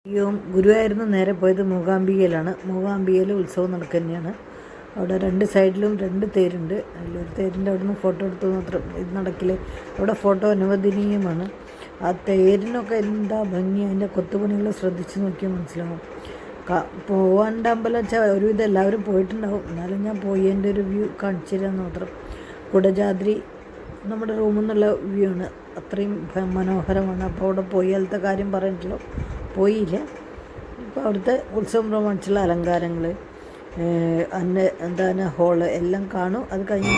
ഗുരുവായൂരിൽ നേരെ പോയത് മൂകാംബികയിലാണ്. മൂകാംബികയിൽ ഉത്സവം നടക്കുന്നതാണ്. അവിടെ രണ്ട് സൈഡിലും രണ്ട് തേരുണ്ട്. അതിലൊരു തേരിൻ്റെ അവിടെ നിന്ന് ഫോട്ടോ എടുത്തു മാത്രം ഇത് നടക്കില്ല. അവിടെ ഫോട്ടോ അനുവദനീയമാണ്. ആ തേരിനൊക്കെ എന്താ ഭംഗി, അതിൻ്റെ കൊത്തുപണികൾ ശ്രദ്ധിച്ച് നോക്കിയാൽ മനസ്സിലാവും. പോകാണ്ട് അമ്പലം വെച്ചാൽ ഒരുവിധം എല്ലാവരും പോയിട്ടുണ്ടാവും. എന്നാലും ഞാൻ പോയി എൻ്റെ ഒരു വ്യൂ കാണിച്ചു തരാമെന്ന് മാത്രം. കുടജാദ്രി നമ്മുടെ റൂമിൽ നിന്നുള്ള വ്യൂ ആണ്. അത്രയും മനോഹരമാണ്. അപ്പോൾ അവിടെ പോയാലത്തെ കാര്യം പറഞ്ഞിട്ടുള്ളൂ, പോയില്ല. ഇപ്പോൾ അവിടുത്തെ ഉത്സവം പ്രമാണിച്ചുള്ള അലങ്കാരങ്ങൾ, എന്താണ് ഹോള് എല്ലാം കാണും. അത് കഴിഞ്ഞ്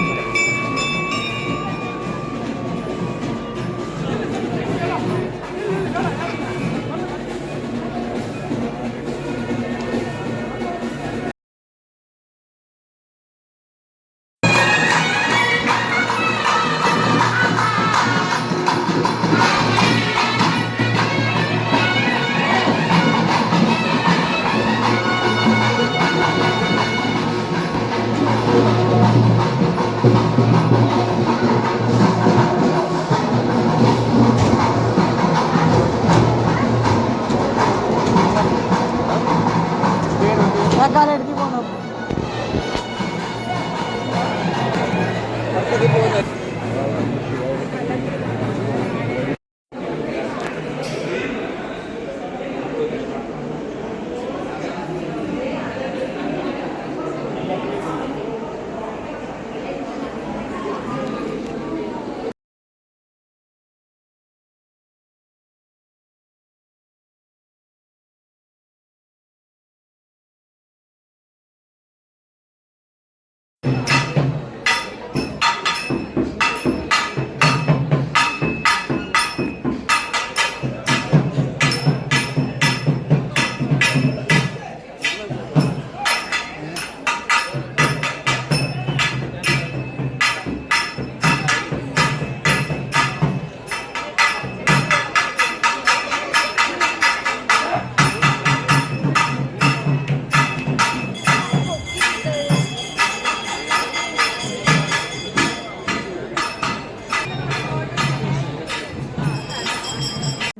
കാലെടുത്ത് പോകണം.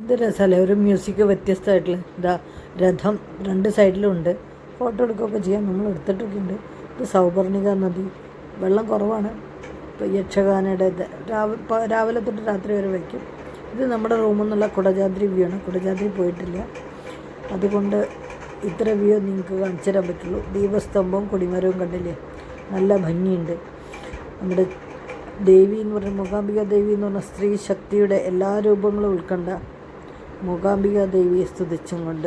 ഇത് രസമല്ലേ, ഒരു മ്യൂസിക് വ്യത്യസ്തമായിട്ടുള്ള ഇതാ രഥം രണ്ട് സൈഡിലും ഉണ്ട്. ഫോട്ടോ എടുക്കുകയൊക്കെ ചെയ്യാൻ നമ്മൾ എടുത്തിട്ടൊക്കെ ഉണ്ട്. ഇത് സൗപർണിക നദി, വെള്ളം കുറവാണ്. ഇപ്പോൾ യക്ഷഗാനയുടെ രാവിലെ തൊട്ട് രാത്രി വരെ വയ്ക്കും. ഇത് നമ്മുടെ റൂമിൽ നിന്നുള്ള കുടജാദ്രി വ്യൂ ആണ്. കുടജാദ്രി പോയിട്ടില്ല, അതുകൊണ്ട് ഇത്ര വ്യൂ നിങ്ങൾക്ക് കാണിച്ചു തരാൻ പറ്റുള്ളൂ. ദീപസ്തംഭവും കൊടിമരവും കണ്ടില്ലേ, നല്ല ഭംഗിയുണ്ട്. നമ്മുടെ ദേവി എന്ന് പറഞ്ഞ മൂകാംബിക ദേവി എന്ന് പറഞ്ഞ സ്ത്രീ ശക്തിയുടെ എല്ലാ രൂപങ്ങളും ഉൾക്കൊണ്ട മൂകാംബിക ദേവിയെ സ്തുതിച്ചും കൊണ്ട്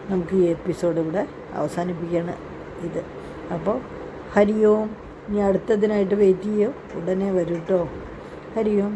നമുക്ക് ഈ എപ്പിസോഡ് ഇവിടെ അവസാനിപ്പിക്കുകയാണ് ഇത്. അപ്പോൾ ഹരി ഓം. ഇനി അടുത്തതിനായിട്ട് വെയിറ്റ് ചെയ്യും, ഉടനെ വരും കേട്ടോ. ഹരി ഓം.